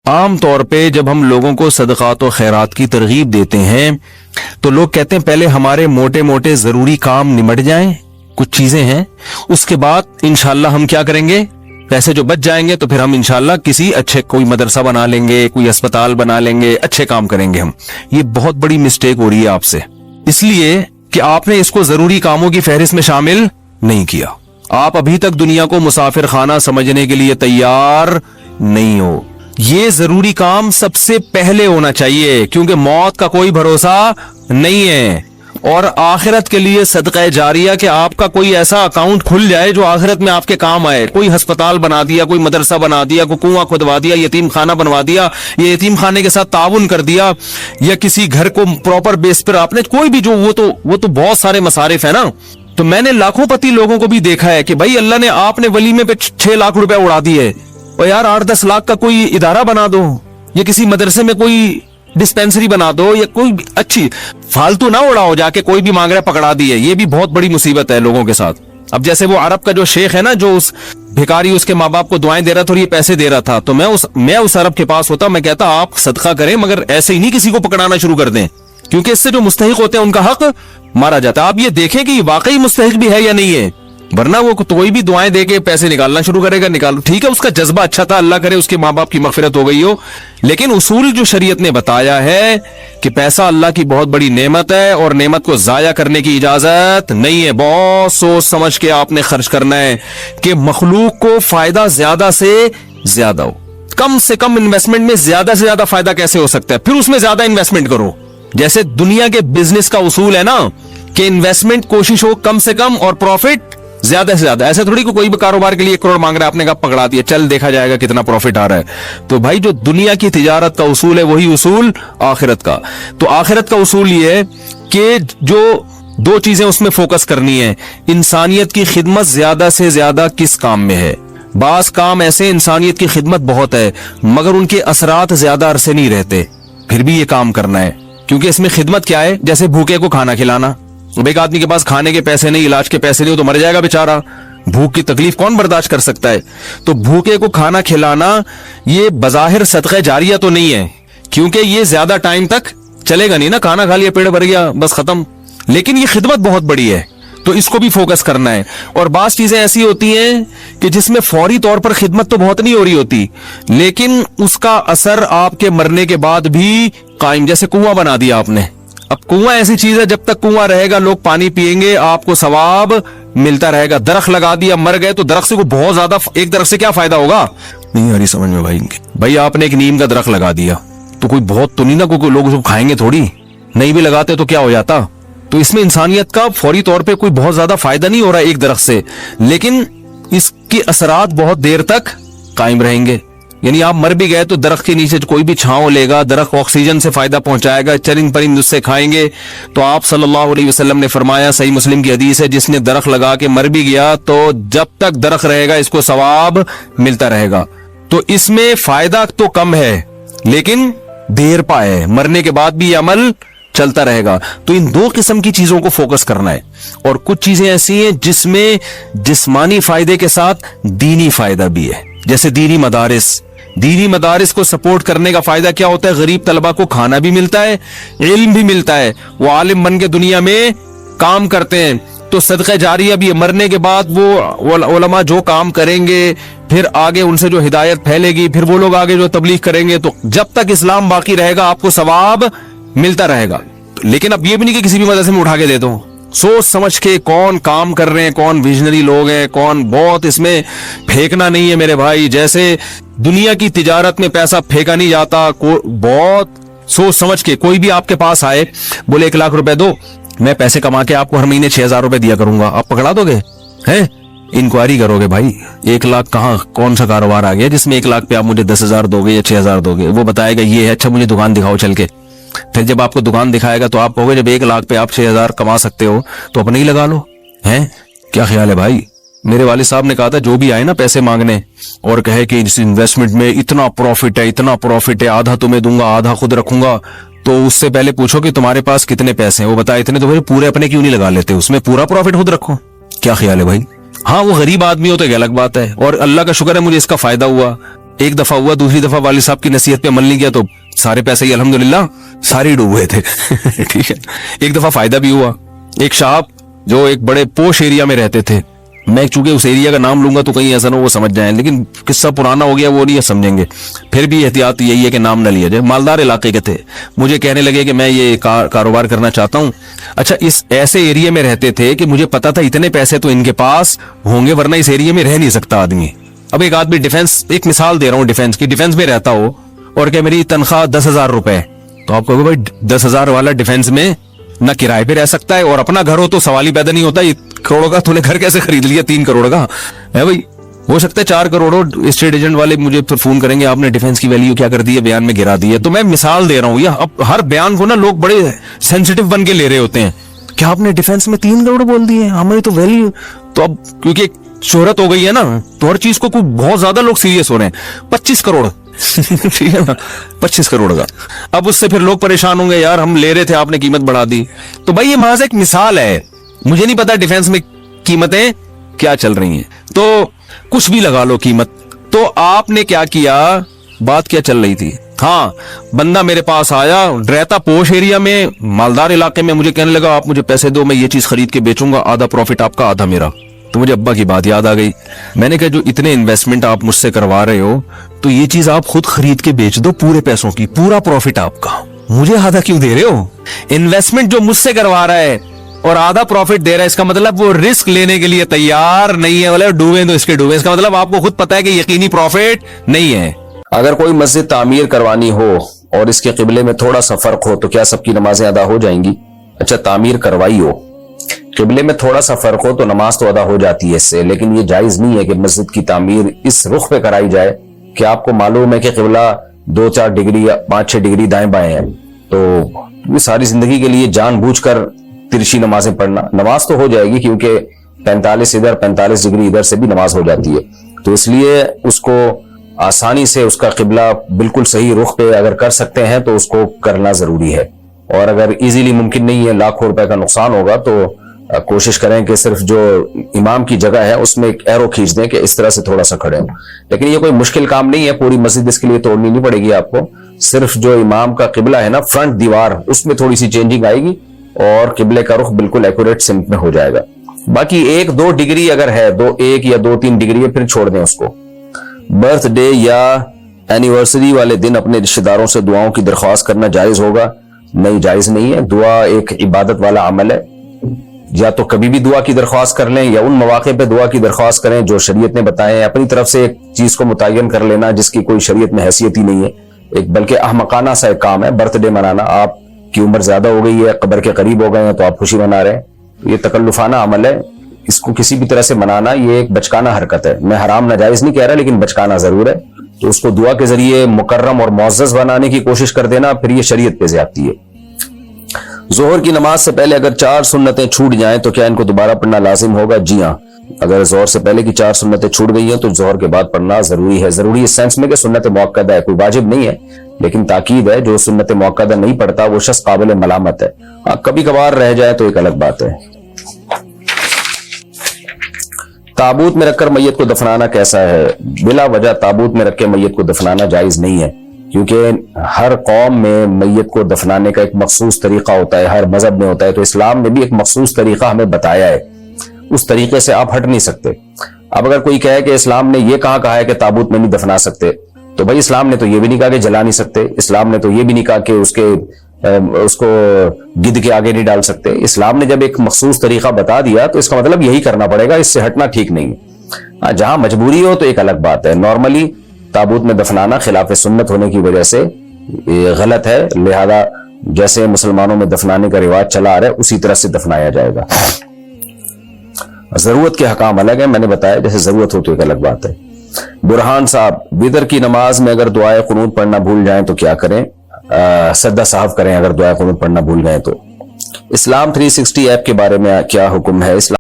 عام طور پہ جب ہم لوگوں کو صدقات و خیرات کی ترغیب دیتے ہیں تو لوگ کہتے ہیں پہلے ہمارے موٹے موٹے ضروری کام نمٹ جائیں، کچھ چیزیں ہیں، اس کے بعد انشاءاللہ ہم کیا کریں گے، پیسے جو بچ جائیں گے تو پھر ہم انشاءاللہ کسی اچھے کوئی مدرسہ بنا لیں گے، کوئی اسپتال بنا لیں گے، اچھے کام کریں گے ہم۔ یہ بہت بڑی مسٹیک ہو رہی ہے آپ سے، اس لیے کہ آپ نے اس کو ضروری کاموں کی فہرست میں شامل نہیں کیا۔ آپ ابھی تک دنیا کو مسافر خانہ سمجھنے کے لیے تیار نہیں ہو۔ یہ ضروری کام سب سے پہلے ہونا چاہیے، کیونکہ موت کا کوئی بھروسہ نہیں ہے، اور آخرت کے لیے صدقہ جاریہ کہ آپ کا کوئی ایسا اکاؤنٹ کھل جائے جو آخرت میں آپ کے کام آئے۔ کوئی ہسپتال بنا دیا، کوئی مدرسہ بنا دیا، کوئی کنواں کھدوا دیا، یتیم خانہ بنوا دیا، یا یتیم خانے کے ساتھ تعاون کر دیا، یا کسی گھر کو پراپر بیس پر آپ نے کوئی بھی جو وہ تو بہت سارے مصارف ہیں نا۔ تو میں نے لاکھوں پتی لوگوں کو بھی دیکھا ہے کہ بھائی اللہ نے آپ نے ولیمے پہ 6 لاکھ روپے اڑا دیے، اور یار 8-10 لاکھ کا کوئی ادارہ بنا دو، یا کسی مدرسے میں کوئی ڈسپینسری بنا دو، یا کوئی اچھی فالتو نہ اڑاؤ، جا کے کوئی بھی مانگ رہا ہے پکڑا دیے۔ یہ بھی بہت بڑی مصیبت ہے لوگوں کے ساتھ۔ اب جیسے وہ عرب کا جو شیخ ہے نا، جو اس بھکاری اس کے ماں باپ کو دعائیں دے رہا تھا اور یہ پیسے دے رہا تھا، تو میں اس عرب کے پاس ہوتا، میں کہتا آپ صدقہ کریں، مگر ایسے ہی نہیں کسی کو پکڑانا شروع کر دیں، کیونکہ اس سے جو مستحق ہوتے ہیں ان کا حق مارا جاتا ہے۔ آپ یہ دیکھیں کہ یہ واقعی مستحق بھی ہے یا نہیں ہے، ورنہ وہ کوئی بھی دعائیں دے کے پیسے نکالنا شروع کرے گا، نکالو ٹھیک ہے، اس کا جذبہ اچھا تھا، اللہ کرے اس کے ماں باپ کی مغفرت ہو گئی ہو، لیکن اصول جو شریعت نے بتایا ہے کہ پیسہ اللہ کی بہت بڑی نعمت ہے، اور نعمت کو ضائع کرنے کی اجازت نہیں ہے۔ بہت سوچ سمجھ کے آپ نے خرچ کرنا ہے کہ مخلوق کو فائدہ زیادہ سے زیادہ ہو۔ کم سے کم انویسٹمنٹ میں زیادہ سے زیادہ فائدہ کیسے ہو سکتا ہے، پھر اس میں زیادہ انویسٹمنٹ کرو۔ جیسے دنیا کے بزنس کا اصول ہے نا کہ انویسٹمنٹ کوشش ہو کم سے کم اور پروفٹ زیادہ سے زیادہ۔ ایسا تھوڑی کوئی بھی کاروبار کے لیے 1 کروڑ مانگ رہا ہے، آپ نے کہا پکڑا دیا، چل دیکھا جائے گا کتنا پروفٹ آ رہا ہے۔ تو بھائی جو دنیا کی تجارت کا اصول ہے وہی اصول آخرت کا۔ تو آخرت کا اصول یہ ہے کہ جو 2 چیزیں اس میں فوکس کرنی ہے، انسانیت کی خدمت زیادہ سے زیادہ کس کام میں ہے۔ بعض کام ایسے انسانیت کی خدمت بہت ہے مگر ان کے اثرات زیادہ عرصے نہیں رہتے، پھر بھی یہ کام کرنا ہے، کیونکہ اس میں خدمت کیا ہے، جیسے بھوکے کو کھانا کھلانا۔ اب ایک آدمی کے پاس کھانے کے پیسے نہیں، علاج کے پیسے نہیں، تو مر جائے گا بیچارہ، بھوک کی تکلیف کون برداشت کر سکتا ہے۔ تو بھوکے کو کھانا کھلانا یہ بظاہر صدقہ جاریہ تو نہیں ہے، کیونکہ یہ زیادہ ٹائم تک چلے گا نہیں نا، کھانا کھا لیا پیٹ بھر گیا بس ختم، لیکن یہ خدمت بہت بڑی ہے، تو اس کو بھی فوکس کرنا ہے۔ اور بعض چیزیں ایسی ہوتی ہیں کہ جس میں فوری طور پر خدمت تو بہت نہیں ہو رہی ہوتی، لیکن اس کا اثر آپ کے مرنے کے بعد بھی قائم۔ جیسے کنواں بنا دیا آپ نے، اب کنواں ایسی چیز ہے جب تک کنواں رہے گا لوگ پانی پیئیں گے، آپ کو ثواب ملتا رہے گا۔ درخت لگا دیا مر گئے تو درخت سے کوئی بہت زیادہ، ایک درخت سے کیا فائدہ ہوگا، نہیں آ رہی سمجھ میں بھائی۔ بھائی آپ نے ایک نیم کا درخت لگا دیا تو کوئی بہت تو نہیں نا، کوئی لوگ اس کو کھائیں گے تھوڑی، نہیں بھی لگاتے تو کیا ہو جاتا۔ تو اس میں انسانیت کا فوری طور پہ کوئی بہت زیادہ فائدہ نہیں ہو رہا ایک درخت سے، لیکن اس کے اثرات بہت دیر تک قائم رہیں گے۔ یعنی آپ مر بھی گئے تو درخت کے نیچے کوئی بھی چھاؤں لے گا، درخت آکسیجن سے فائدہ پہنچائے گا، چرند پرند اس سے کھائیں گے۔ تو آپ صلی اللہ علیہ وسلم نے فرمایا، صحیح مسلم کی حدیث ہے، جس نے درخت لگا کے مر بھی گیا تو جب تک درخت رہے گا اس کو ثواب ملتا رہے گا۔ تو اس میں فائدہ تو کم ہے لیکن دیر پا ہے، مرنے کے بعد بھی یہ عمل چلتا رہے گا۔ تو ان 2 قسم کی چیزوں کو فوکس کرنا ہے، اور کچھ چیزیں ایسی ہیں جس میں جسمانی فائدے کے ساتھ دینی فائدہ بھی ہے، جیسے دینی مدارس کو سپورٹ کرنے کا فائدہ کیا ہوتا ہے، غریب طلبہ کو کھانا بھی ملتا ہے، علم بھی ملتا ہے، وہ عالم بن کے دنیا میں کام کرتے ہیں۔ تو صدقہ جاریہ بھی ہے، مرنے کے بعد وہ علماء جو کام کریں گے پھر آگے ان سے جو ہدایت پھیلے گی، پھر وہ لوگ آگے جو تبلیغ کریں گے، تو جب تک اسلام باقی رہے گا آپ کو ثواب ملتا رہے گا۔ لیکن اب یہ بھی نہیں کہ کسی بھی مدرسے میں اٹھا کے دے دو، سوچ سمجھ کے کون کام کر رہے ہیں، کون ویژنری لوگ ہیں، کون بہت، اس میں پھینکنا نہیں ہے میرے بھائی۔ جیسے دنیا کی تجارت میں پیسہ پھینکا نہیں جاتا، بہت سوچ سمجھ کے۔ کوئی بھی آپ کے پاس آئے بولے 1 لاکھ روپے دو، میں پیسے کما کے آپ کو ہر مہینے 6,000 روپے دیا کروں گا، آپ پکڑا دو گے؟ ہیں انکوائری کرو گے بھائی 1 لاکھ کہاں، کون سا کاروبار آ گیا جس میں 1 لاکھ پہ آپ مجھے 10,000 دو گے یا 6,000 دو گے؟ وہ بتائے گا یہ ہے، اچھا مجھے دکان دکھاؤ چل کے۔ پھر جب آپ کو دکان دکھائے گا تو آپ کہو گے جب 1 لاکھ پہ آپ 6,000 کما سکتے ہو تو اپنے ہی لگا لو۔ ہیں کیا خیال ہے بھائی؟ میرے والد صاحب نے کہا تھا جو بھی آئے نا پیسے مانگنے اور کہے کہ اس انویسٹمنٹ میں اتنا پروفٹ ہے، اتنا پروفٹ ہے، آدھا تمہیں دوں گا آدھا خود رکھوں گا، تو اس سے پہلے پوچھو کہ تمہارے پاس کتنے پیسے ہیں، وہ بتائے اتنے، تو پھر پورے اپنے کیوں نہیں لگا لیتے، اس میں پورا پروفٹ خود رکھو۔ کیا خیال ہے بھائی؟ ہاں وہ غریب آدمی ہو تو ایک الگ بات ہے، اور اللہ کا شکر ہے مجھے اس کا فائدہ ہوا، ایک دفعہ ہوا, دوسری دفعہ والد صاحب کی نصیحت پہ عمل نہیں کیا تو سارے پیسے ہی الحمدللہ سارے ڈوب ہوئے تھے. ٹھیک ہے, ایک دفعہ فائدہ بھی ہوا. ایک صاحب جو ایک بڑے پوش ایریا میں رہتے تھے, میں چونکہ اس ایریا کا نام لوں گا تو کہیں ایسا نہ وہ سمجھ جائیں, لیکن قصہ پرانا ہو گیا وہ نہیں سمجھیں گے, پھر بھی احتیاط یہی ہے کہ نام نہ لیا جائے. مالدار علاقے کے تھے, مجھے کہنے لگے کہ میں یہ کاروبار کرنا چاہتا ہوں. اچھا, اس ایسے ایریا میں رہتے تھے کہ مجھے پتا تھا اتنے پیسے تو ان کے پاس ہوں گے ورنہ اس ایریا میں رہ نہیں سکتا آدمی. اب ایک آدمی ڈیفینس, ایک مثال دے رہا ہوں ڈیفینس کی, ڈیفینس میں رہتا ہو اور کہ میری تنخواہ 10,000 روپے, تو آپ کہو گے بھائی 10,000 والا ڈیفینس میں نہ کرائے پہ رہ سکتا ہے اور اپنا گھر ہو تو سوال ہی پیدا نہیں ہوتا. یہ کروڑوں کا تو نے گھر کیسے خرید لیا, 3 کروڑ کا ہے بھائی, ہو سکتا ہے 4 کروڑ. اسٹیٹ ایجنٹ والے مجھے پھر فون کریں گے آپ نے ڈیفینس کی ویلیو کیا کر دی ہے, بیان میں گرا دی ہے. تو میں مثال دے رہا ہوں, یہ اب ہر بیان کو نا لوگ بڑے سینسیٹیو بن کے لے رہے ہوتے ہیں کہ آپ نے ڈیفینس میں 3 کروڑ بول دیے, ہماری تو ویلیو. تو اب کیونکہ شہرت ہو گئی ہے نا تو ہر چیز کو بہت زیادہ لوگ سیریس ہو رہے ہیں. 25 کروڑ ٹھیک ہے نا, 25 کروڑ کا. اب اس سے پھر لوگ پریشان ہوں گے, یار ہم لے رہے تھے آپ نے قیمت بڑھا دی. تو بھائی یہ محض ایک مثال ہے, مجھے نہیں پتا ڈیفینس میں قیمتیں کیا چل رہی ہیں, تو کچھ بھی لگا لو قیمت. تو آپ نے کیا کیا, بات کیا چل رہی تھی, ہاں بندہ میرے پاس آیا, رہتا پوش ایریا میں, مالدار علاقے میں, مجھے کہنے لگا آپ مجھے پیسے دو, میں یہ چیز خرید کے بیچوں گا, آدھا پروفٹ آپ کا آدھا میرا. تو مجھے ابا کی بات یاد آ گئی. میں نے کہا جو اتنے انویسٹمنٹ آپ مجھ سے کروا رہے ہو تو یہ چیز آپ خود خرید کے بیچ دو پورے پیسوں کی, پورا پروفٹ آپ کا, مجھے آدھا کیوں دے رہے ہو. انویسٹمنٹ جو مجھ سے کروا رہا ہے اور آدھا پروفٹ دے رہا ہے, اس کا مطلب وہ رسک لینے کے لیے تیار نہیں ہے. بولے ڈوبیں تو اس کے ڈوبیں, اس کا مطلب آپ کو خود پتا ہے کہ یقینی پروفٹ نہیں ہے. اگر کوئی مسجد تعمیر کروانی ہو اور اس کے قبلے میں تھوڑا سا فرق ہو تو کیا سب کی نمازیں ادا ہو جائیں گی؟ اچھا, تعمیر کروائی ہو, قبلے میں تھوڑا سا فرق ہو تو نماز تو ادا ہو جاتی ہے اس سے, لیکن یہ جائز نہیں ہے کہ مسجد کی تعمیر اس رخ پہ کرائی جائے کہ آپ کو معلوم ہے کہ قبلہ 2-4 ڈگری یا 5-6 ڈگری دائیں بائیں ہیں, تو یہ ساری زندگی کے لیے جان بوجھ کر ترچھی نمازیں پڑھنا. نماز تو ہو جائے گی کیونکہ 45 ادھر 45 ڈگری ادھر سے بھی نماز ہو جاتی ہے, تو اس لیے اس کو آسانی سے اس کا قبلہ بالکل صحیح رخ پہ اگر کر سکتے ہیں تو اس کو کرنا ضروری ہے. اور اگر ایزیلی ممکن نہیں ہے, لاکھوں روپے کا نقصان ہوگا, تو کوشش کریں کہ صرف جو امام کی جگہ ہے اس میں ایک ایرو کھینچ دیں کہ اس طرح سے تھوڑا سا کھڑے ہوں. لیکن یہ کوئی مشکل کام نہیں ہے, پوری مسجد اس کے لیے توڑنی نہیں پڑے گی آپ کو. صرف جو امام کا قبلہ ہے نا, فرنٹ دیوار, اس میں تھوڑی سی چینجنگ آئے گی اور قبلے کا رخ بالکل ایکوریٹ سمت میں ہو جائے گا. باقی 1-2 ڈگری اگر ہے, 1 یا 2-3 ڈگری ہے, پھر چھوڑ دیں اس کو. برتھ ڈے یا اینیورسری والے دن اپنے رشتہ داروں سے دعاؤں کی درخواست کرنا جائز ہوگا؟ نہیں, جائز نہیں ہے. دعا ایک عبادت والا عمل ہے, یا تو کبھی بھی دعا کی درخواست کر لیں یا ان مواقع پہ دعا کی درخواست کریں جو شریعت نے بتائے ہیں. اپنی طرف سے ایک چیز کو متعین کر لینا جس کی کوئی شریعت میں حیثیت ہی نہیں ہے, ایک بلکہ احمقانہ سا ایک کام ہے برتھ ڈے منانا. آپ کی عمر زیادہ ہو گئی ہے, قبر کے قریب ہو گئے ہیں تو آپ خوشی منا رہے ہیں, یہ تکلفانہ عمل ہے. اس کو کسی بھی طرح سے منانا یہ ایک بچکانہ حرکت ہے. میں حرام ناجائز نہیں کہہ رہا, لیکن بچکانہ ضرور ہے. تو اس کو دعا کے ذریعے مکرم اور معزز بنانے کی کوشش کر دینا, پھر یہ شریعت پہ زیادتی ہے. ظہر کی نماز سے پہلے اگر 4 سنتیں چھوٹ جائیں تو کیا ان کو دوبارہ پڑھنا لازم ہوگا؟ جی ہاں, اگر ظہر سے پہلے کی 4 سنتیں چھوٹ گئی ہیں تو ظہر کے بعد پڑھنا ضروری ہے. ضروری اس سینس میں کہ سنت موقدہ ہے, کوئی واجب نہیں ہے, لیکن تاکید ہے. جو سنت موقدہ نہیں پڑھتا وہ شخص قابل ملامت ہے. کبھی کبھار رہ جائے تو ایک الگ بات ہے. تابوت میں رکھ کر میت کو دفنانا کیسا ہے؟ بلا وجہ تابوت میں رکھ کے میت کو دفنانا جائز نہیں ہے, کیونکہ ہر قوم میں میت کو دفنانے کا ایک مخصوص طریقہ ہوتا ہے, ہر مذہب میں ہوتا ہے. تو اسلام نے بھی ایک مخصوص طریقہ ہمیں بتایا ہے, اس طریقے سے آپ ہٹ نہیں سکتے. اب اگر کوئی کہے کہ اسلام نے یہ کہا ہے کہ تابوت میں نہیں دفنا سکتے, تو بھائی اسلام نے تو یہ بھی نہیں کہا کہ جلا نہیں سکتے, اسلام نے تو یہ بھی نہیں کہا کہ اس کو گدھ کے آگے نہیں ڈال سکتے. اسلام نے جب ایک مخصوص طریقہ بتا دیا تو اس کا مطلب یہی کرنا پڑے گا, اس سے ہٹنا ٹھیک نہیں ہے. جہاں مجبوری ہو تو ایک الگ بات ہے. نارملی تابوت میں دفنانا خلاف سنت ہونے کی وجہ سے غلط ہے, لہذا جیسے مسلمانوں میں دفنانے کا رواج چلا آ رہا ہے اسی طرح سے دفنایا جائے گا. ضرورت کے حکام الگ ہیں, میں نے بتایا, جیسے ضرورت ہو تو ایک الگ بات ہے. برہان صاحب, وتر کی نماز میں اگر دعائے قنوت پڑھنا بھول جائیں تو کیا کریں؟ سجدہ صاحب کریں اگر دعائے قنوت پڑھنا بھول گئے تو. اسلام 360 ایپ کے بارے میں کیا حکم ہے؟ اسلام